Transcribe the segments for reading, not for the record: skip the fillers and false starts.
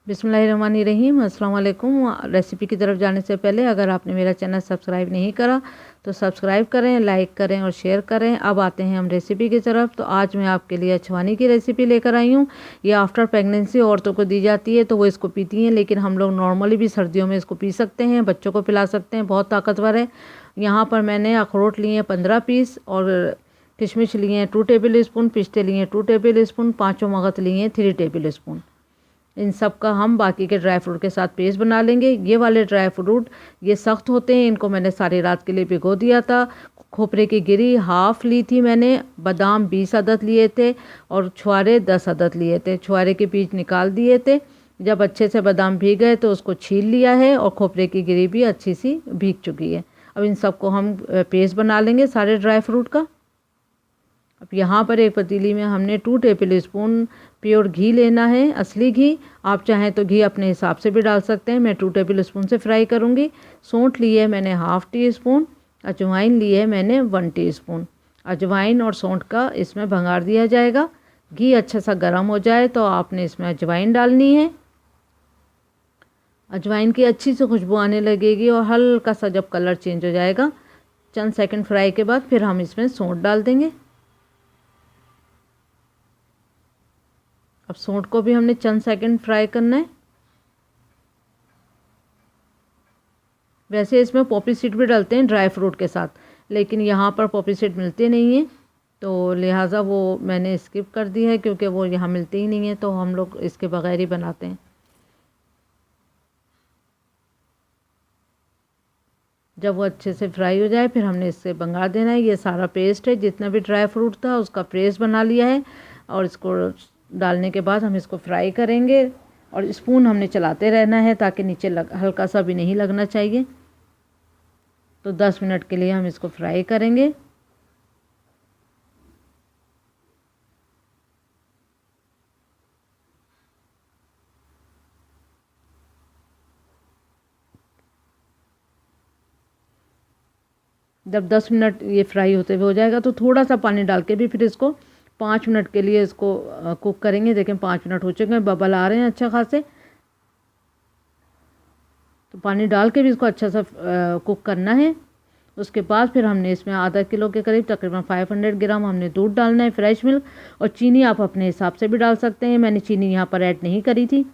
बिस्मिल्लाहिर्रहमानिर्रहीम। अस्सलाम वालेकुम। रेसिपी की तरफ जाने से पहले अगर आपने मेरा चैनल सब्सक्राइब नहीं करा तो सब्सक्राइब करें, लाइक करें और शेयर करें। अब आते हैं हम रेसिपी की तरफ। तो आज मैं आपके लिए अछवानी की रेसिपी लेकर आई हूँ। ये आफ्टर प्रेगनेंसी औरतों को दी जाती है तो वो इसको पीती हैं, लेकिन हम लोग नॉर्मली भी सर्दियों में इसको पी सकते हैं, बच्चों को पिला सकते हैं, बहुत ताकतवर है। यहाँ पर मैंने अखरोट लिए हैं 15 पीस और किशमिश लिए हैं 2 टेबल स्पून, पिस्ते लिए हैं 2 टेबल स्पून, 5 मगज लिए हैं 3 टेबल स्पून। इन सब का हम बाकी के ड्राई फ्रूट के साथ पेस्ट बना लेंगे। ये वाले ड्राई फ्रूट ये सख्त होते हैं, इनको मैंने सारी रात के लिए भिगो दिया था। खोपरे की गिरी हाफ ली थी मैंने, बादाम 20 अदद लिए थे और छुआरे 10 अदद लिए थे। छुआरे के बीज निकाल दिए थे। जब अच्छे से बादाम भीग गए तो उसको छील लिया है और खोपरे की गिरी भी अच्छी सी भीग चुकी है। अब इन सबको हम पेस्ट बना लेंगे सारे ड्राई फ्रूट का। अब यहाँ पर एक पतीली में हमने 2 टेबल स्पून प्योर घी लेना है, असली घी। आप चाहें तो घी अपने हिसाब से भी डाल सकते हैं। मैं 2 टेबल स्पून से फ्राई करूँगी। सौंठ ली है मैंने हाफ़ टी स्पून, अजवाइन ली है मैंने 1 टीस्पून। अजवाइन और सौंठ का इसमें भंगार दिया जाएगा। घी अच्छा सा गर्म हो जाए तो आपने इसमें अजवाइन डालनी है। अजवाइन की अच्छी सी खुशबू आने लगेगी और हल्का सा जब कलर चेंज हो जाएगा, चंद सेकंड फ्राई के बाद फिर हम इसमें सौंठ डाल देंगे। अब सौंठ को भी हमने चंद सेकंड फ्राई करना है। वैसे इसमें पॉपी सीड भी डालते हैं ड्राई फ्रूट के साथ, लेकिन यहाँ पर पॉपी सीड मिलते नहीं हैं, तो लिहाजा वो मैंने स्किप कर दी है, क्योंकि वो यहाँ मिलते ही नहीं है, तो हम लोग इसके बगैर ही बनाते हैं। जब वो अच्छे से फ्राई हो जाए फिर हमने इससे भंगार देना है। ये सारा पेस्ट है, जितना भी ड्राई फ्रूट था उसका पेस्ट बना लिया है और इसको डालने के बाद हम इसको फ्राई करेंगे और स्पून हमने चलाते रहना है ताकि नीचे हल्का सा भी नहीं लगना चाहिए। तो 10 मिनट के लिए हम इसको फ्राई करेंगे। जब 10 मिनट ये फ्राई होते हुए हो जाएगा तो थोड़ा सा पानी डाल के भी फिर इसको 5 मिनट के लिए इसको कुक करेंगे। देखें 5 मिनट हो चुके हैं, बबल आ रहे हैं अच्छा खासे। तो पानी डाल के भी इसको अच्छा सा कुक करना है। उसके बाद फिर हमने इसमें आधा किलो के करीब तकरीबन 500 ग्राम हमने दूध डालना है, फ्रेश मिल्क। और चीनी आप अपने हिसाब से भी डाल सकते हैं, मैंने चीनी यहाँ पर ऐड नहीं करी थी।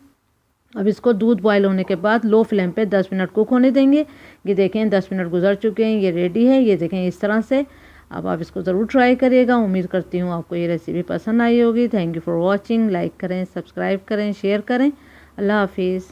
अब इसको दूध बॉयल होने के बाद लो फ्लेम पे 10 मिनट कुक होने देंगे। ये देखें 10 मिनट गुजर चुके हैं, ये रेडी है। ये देखें इस तरह से। अब आप इसको ज़रूर ट्राई करिएगा। उम्मीद करती हूँ आपको ये रेसिपी पसंद आई होगी। Thank you for watching. Like करें, सब्सक्राइब करें, शेयर करें। अल्लाह हाफिज़।